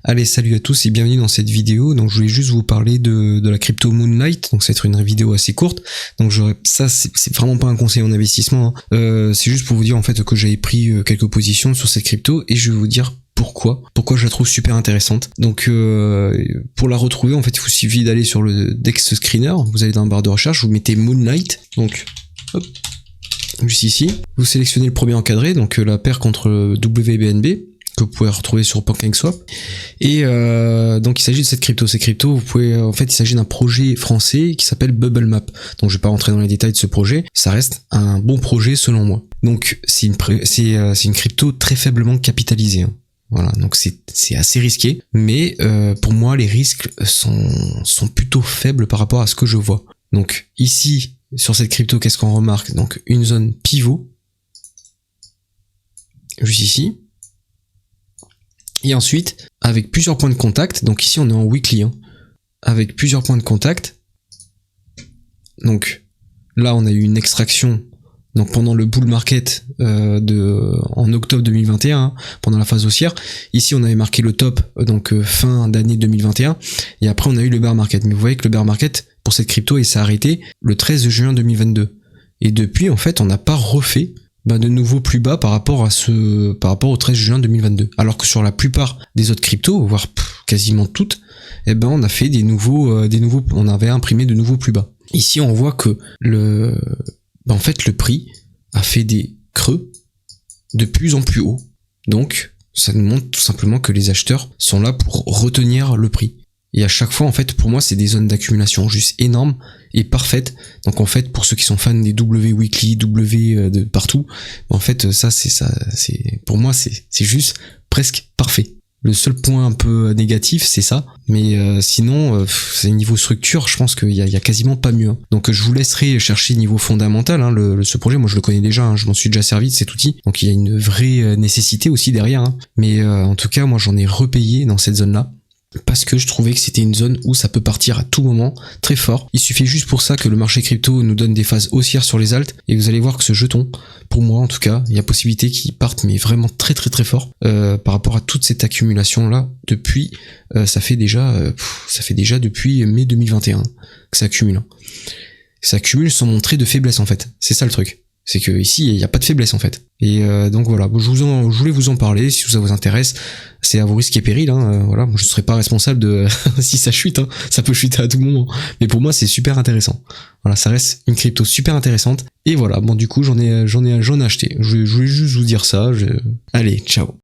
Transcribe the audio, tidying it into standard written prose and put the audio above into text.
Allez, salut à tous et bienvenue dans cette vidéo. Donc je voulais juste vous parler de la crypto Moonlight. Donc ça va être une vidéo assez courte. Donc ça c'est vraiment pas un conseil en investissement, hein. C'est juste pour vous dire en fait que j'avais pris quelques positions sur cette crypto et je vais vous dire pourquoi je la trouve super intéressante. Donc pour la retrouver en fait il vous suffit d'aller sur le Dex Screener, vous allez dans la barre de recherche, vous mettez Moonlight, donc hop, juste ici, vous sélectionnez le premier encadré, donc la paire contre WBNB, que vous pouvez retrouver sur PancakeSwap. Et donc il s'agit de cette crypto. Ces cryptos, vous pouvez, en fait, il s'agit d'un projet français qui s'appelle BubbleMap. Donc je vais pas rentrer dans les détails de ce projet. Ça reste un bon projet selon moi. Donc c'est une crypto très faiblement capitalisée, hein. Voilà, donc c'est assez risqué, mais pour moi les risques sont plutôt faibles par rapport à ce que je vois. Donc ici sur cette crypto, qu'est-ce qu'on remarque? Donc une zone pivot, juste ici. Et ensuite, avec plusieurs points de contact, donc ici on est en weekly, hein, avec plusieurs points de contact. Donc là on a eu une extraction donc pendant le bull market en octobre 2021, hein, pendant la phase haussière. Ici on avait marqué le top donc fin d'année 2021 et après on a eu le bear market. Mais vous voyez que le bear market pour cette crypto il s'est arrêté le 13 juin 2022. Et depuis en fait on n'a pas refait de nouveau plus bas par rapport au 13 juin 2022. Alors que sur la plupart des autres cryptos, voire quasiment toutes, on a fait on avait imprimé de nouveaux plus bas. Ici, on voit que le prix a fait des creux de plus en plus haut. Donc, ça nous montre tout simplement que les acheteurs sont là pour retenir le prix. Et à chaque fois, en fait, pour moi, c'est des zones d'accumulation juste énormes et parfaites. Donc, en fait, pour ceux qui sont fans des W Weekly, de partout, en fait, pour moi, c'est juste presque parfait. Le seul point un peu négatif, c'est ça. Mais sinon, c'est niveau structure, je pense qu'il y a quasiment pas mieux, hein. Donc, je vous laisserai chercher niveau fondamental, hein, ce projet. Moi, je le connais déjà, hein, je m'en suis déjà servi de cet outil. Donc, il y a une vraie nécessité aussi derrière, hein. Mais en tout cas, moi, j'en ai repayé dans cette zone-là. Parce que je trouvais que c'était une zone où ça peut partir à tout moment, très fort. Il suffit juste pour ça que le marché crypto nous donne des phases haussières sur les alts, et vous allez voir que ce jeton, pour moi en tout cas, il y a possibilité qu'il parte mais vraiment très très très fort par rapport à toute cette accumulation là depuis, ça fait déjà depuis mai 2021 que ça accumule, hein. Ça accumule sans montrer de faiblesse en fait, c'est ça le truc. C'est que ici il n'y a pas de faiblesse en fait. Et donc voilà, je voulais vous en parler, si ça vous intéresse, c'est à vos risques et périls, hein, voilà, moi je ne serai pas responsable de si ça chute, hein, ça peut chuter à tout moment. Mais pour moi c'est super intéressant. Voilà, ça reste une crypto super intéressante. Et voilà, bon du coup j'en ai acheté. Je voulais juste vous dire ça. Allez, ciao.